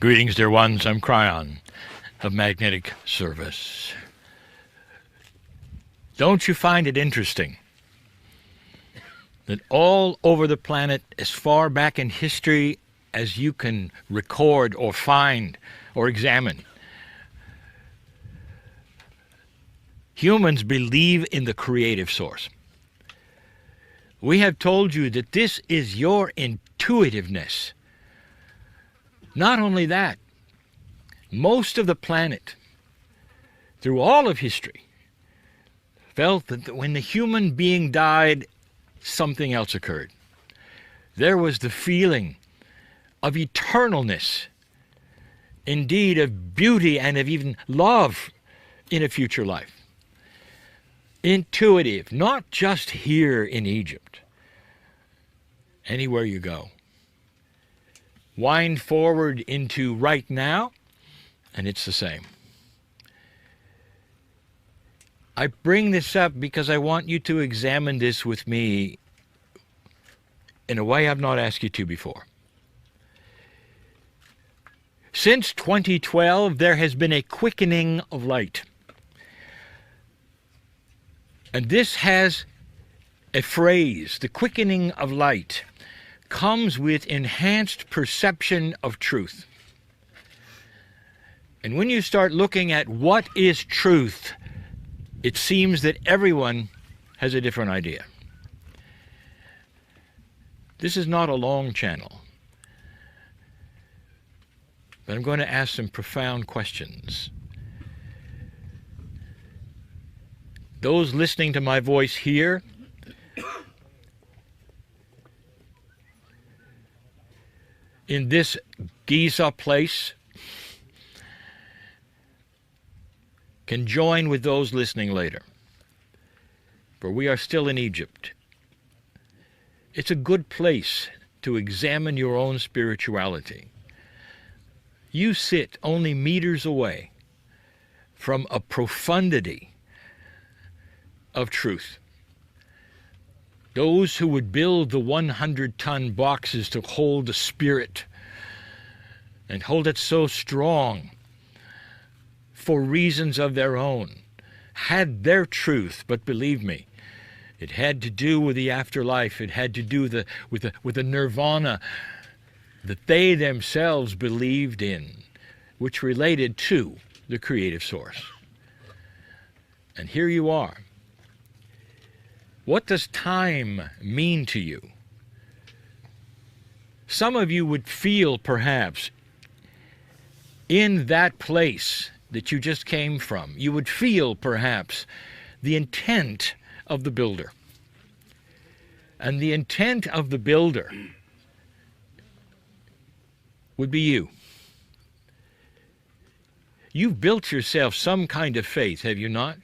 Greetings, dear ones. I'm Kryon of Magnetic Service. Don't you find it interesting that all over the planet, as far back in history as you can record or find or examine, humans believe in the creative source? We have told you that this is your intuitiveness. Not only that, most of the planet, through all of history, felt that when the human being died, something else occurred. There was the feeling of eternalness, indeed of beauty and of even love in a future life. Intuitive, not just here in Egypt, anywhere you go. Wind forward into right now, and it's the same. I bring this up because I want you to examine this with me in a way I've not asked you to before. Since 2012, there has been a quickening of light. And this has a phrase, the quickening of light, comes with enhanced perception of truth. And when you start looking at what is truth, it seems that everyone has a different idea. This is not a long channel, but I'm going to ask some profound questions. Those listening to my voice here, in this Giza place, can join with those listening later. For we are still in Egypt. It's a good place to examine your own spirituality. You sit only meters away from a profundity of truth. Those who would build the 100-ton boxes to hold the spirit and hold it so strong for reasons of their own had their truth, but believe me, it had to do with the afterlife. It had to do with the nirvana that they themselves believed in, which related to the creative source. And here you are. What does time mean to you? Some of you would feel, perhaps, in that place that you just came from, you would feel, perhaps, the intent of the builder. And the intent of the builder would be you. You've built yourself some kind of faith, have you not?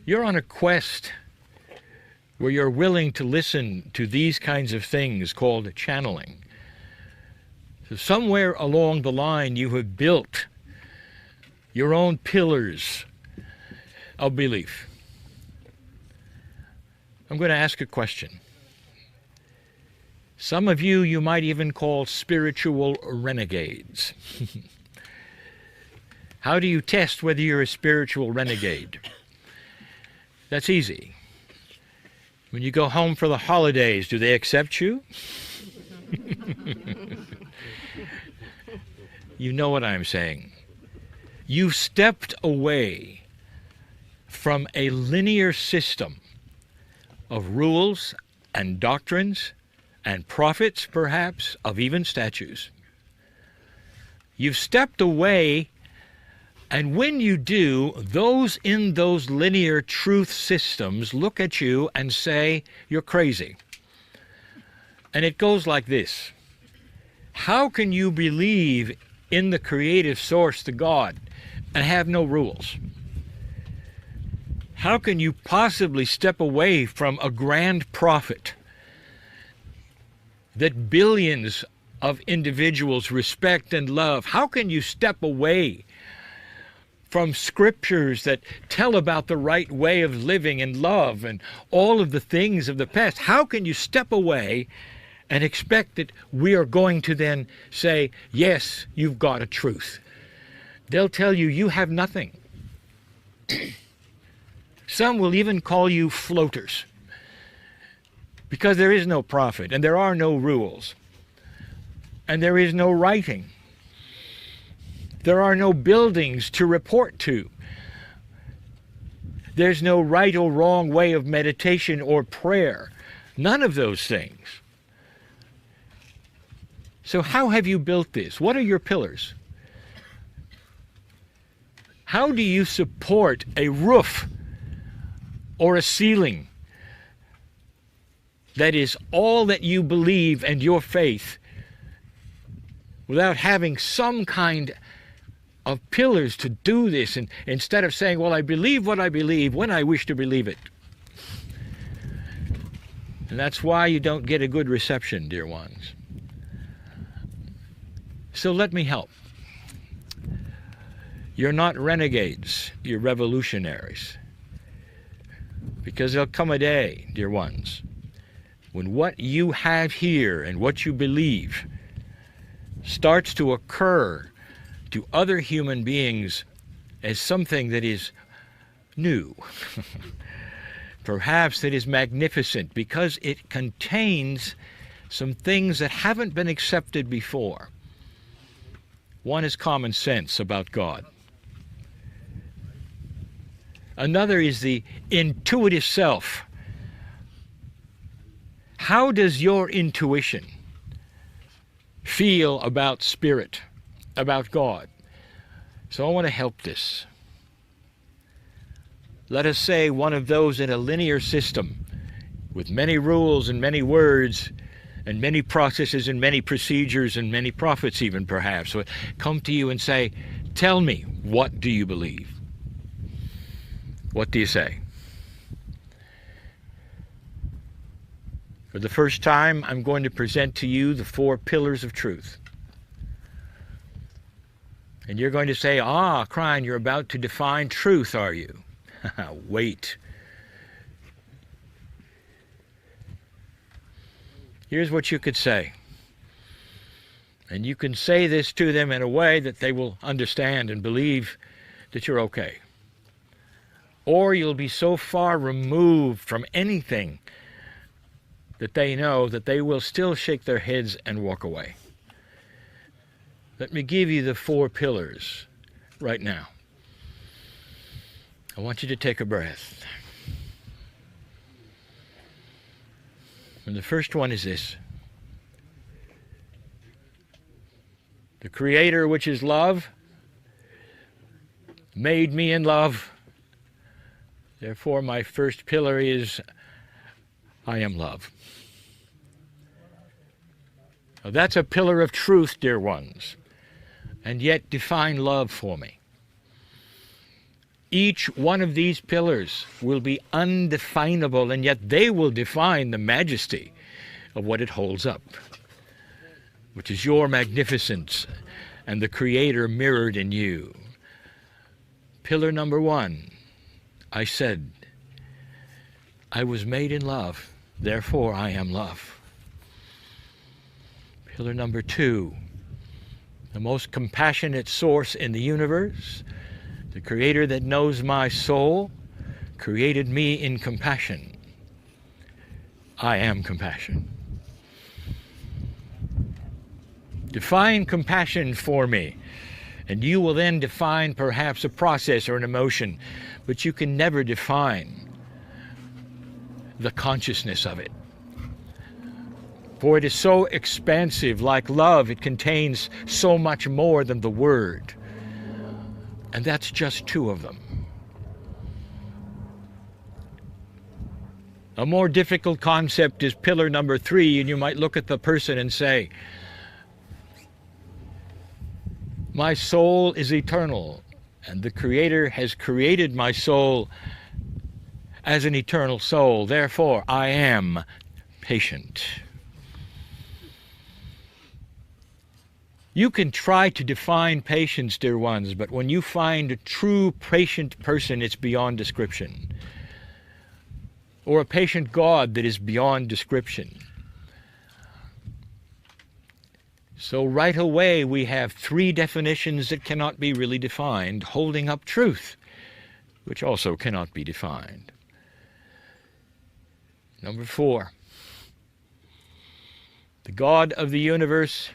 You're on a quest where you're willing to listen to these kinds of things called channeling. So somewhere along the line you have built your own pillars of belief. I'm going to ask a question. Some of you might even call spiritual renegades. How do you test whether you're a spiritual renegade? That's easy. When you go home for the holidays, do they accept you? You know what I'm saying. You've stepped away from a linear system of rules and doctrines and prophets, perhaps, of even statues. You've stepped away, and when you do, those in those linear truth systems look at you and say, you're crazy. And it goes like this. How can you believe in the creative source, the God, and have no rules? How can you possibly step away from a grand prophet that billions of individuals respect and love? How can you step away from scriptures that tell about the right way of living and love and all of the things of the past? How can you step away and expect that we are going to then say, yes, you've got a truth. They'll tell you you have nothing. Some will even call you floaters, because there is no prophet, and there are no rules, and there is no writing. There are no buildings to report to. There's no right or wrong way of meditation or prayer. None of those things. So how have you built this? What are your pillars? How do you support a roof or a ceiling that is all that you believe and your faith without having some kind of pillars to do this, and instead of saying, well, I believe what I believe when I wish to believe it? And that's why you don't get a good reception, dear ones. So let me help. You're not renegades, you're revolutionaries. Because there'll come a day, dear ones, when what you have here and what you believe starts to occur to other human beings as something that is new, perhaps that is magnificent, because it contains some things that haven't been accepted before. One is common sense about God. Another is the intuitive self. How does your intuition feel about spirit, about God? So I want to help this. Let us say one of those in a linear system with many rules and many words and many processes and many procedures and many prophets even perhaps would come to you and say, tell me, what do you believe? What do you say? For the first time, I'm going to present to you the 4 pillars of truth. And you're going to say, Kryon, you're about to define truth, are you? Wait. Here's what you could say. And you can say this to them in a way that they will understand and believe that you're okay. Or you'll be so far removed from anything that they know that they will still shake their heads and walk away. Let me give you the 4 pillars right now. I want you to take a breath. And the first one is this. The Creator, which is love, made me in love. Therefore, my first pillar is, I am love. Now, that's a pillar of truth, dear ones. And yet, define love for me. Each one of these pillars will be undefinable, and yet they will define the majesty of what it holds up, which is your magnificence and the Creator mirrored in you. Pillar number 1, I said, I was made in love, therefore I am love. Pillar number 2, the most compassionate source in the universe, the Creator that knows my soul, created me in compassion. I am compassion. Define compassion for me, and you will then define perhaps a process or an emotion, but you can never define the consciousness of it. For it is so expansive, like love, it contains so much more than the word. And that's just 2 of them. A more difficult concept is pillar number 3, and you might look at the person and say, my soul is eternal, and the Creator has created my soul as an eternal soul. Therefore, I am patient. You can try to define patience, dear ones, but when you find a true patient person, it's beyond description. Or a patient God that is beyond description. So right away we have three definitions that cannot be really defined, holding up truth, which also cannot be defined. Number 4, the God of the universe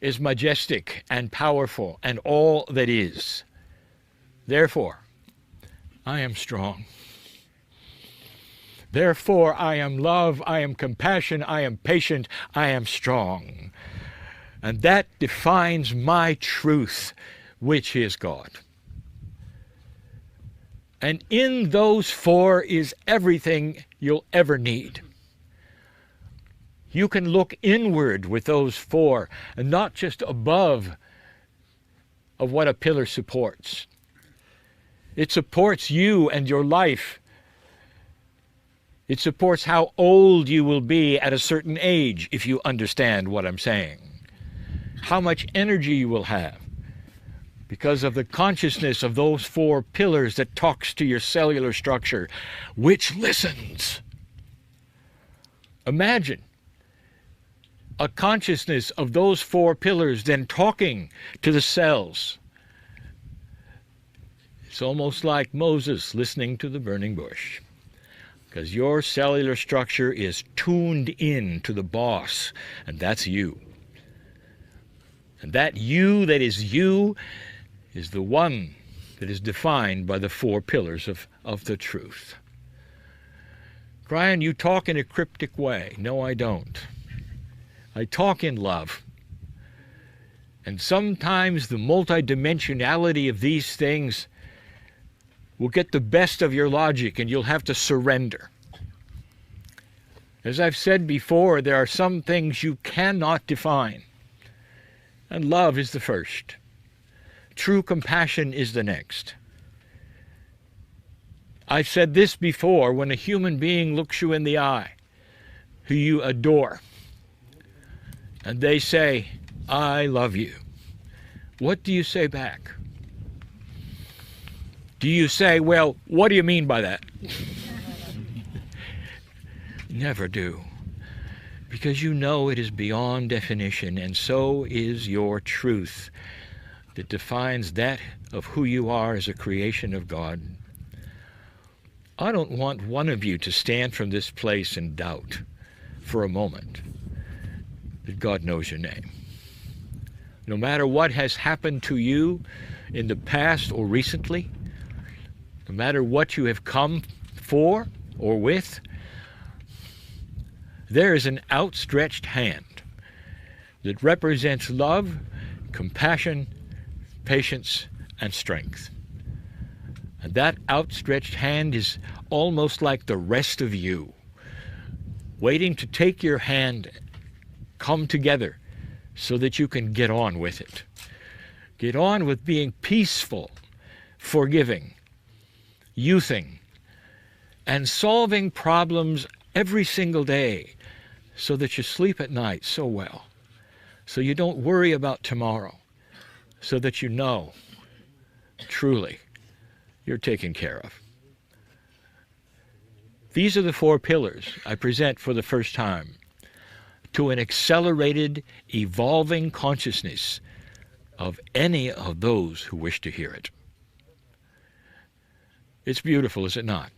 is majestic and powerful and all that is. Therefore, I am strong. Therefore, I am love, I am compassion, I am patient, I am strong. And that defines my truth, which is God. And in those 4 is everything you'll ever need. You can look inward with those 4 and not just above of what a pillar supports. It supports you and your life. It supports how old you will be at a certain age, if you understand what I'm saying. How much energy you will have because of the consciousness of those 4 pillars that talks to your cellular structure, which listens. Imagine a consciousness of those 4 pillars then talking to the cells. It's almost like Moses listening to the burning bush, because your cellular structure is tuned in to the boss, and that's you. And that you that is you is the one that is defined by the 4 pillars of the truth. Kryon, you talk in a cryptic way. No, I don't. I talk in love. And sometimes the multidimensionality of these things will get the best of your logic and you'll have to surrender. As I've said before, there are some things you cannot define. And love is the first. True compassion is the next. I've said this before, when a human being looks you in the eye, who you adore, and they say, I love you, what do you say back? Do you say, well, what do you mean by that? Never do. Because you know it is beyond definition, and so is your truth that defines that of who you are as a creation of God. I don't want one of you to stand from this place in doubt for a moment that God knows your name. No matter what has happened to you in the past or recently, no matter what you have come for or with, there is an outstretched hand that represents love, compassion, patience, and strength. And that outstretched hand is almost like the rest of you, waiting to take your hand, come together, so that you can get on with it. Get on with being peaceful, forgiving, youthing, and solving problems every single day so that you sleep at night so well, so you don't worry about tomorrow, so that you know truly you're taken care of. These are the 4 pillars I present for the first time to an accelerated, evolving consciousness of any of those who wish to hear it. It's beautiful, is it not?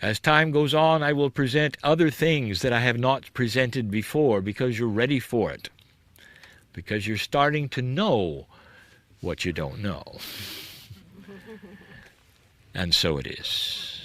As time goes on, I will present other things that I have not presented before because you're ready for it, because you're starting to know what you don't know. And so it is.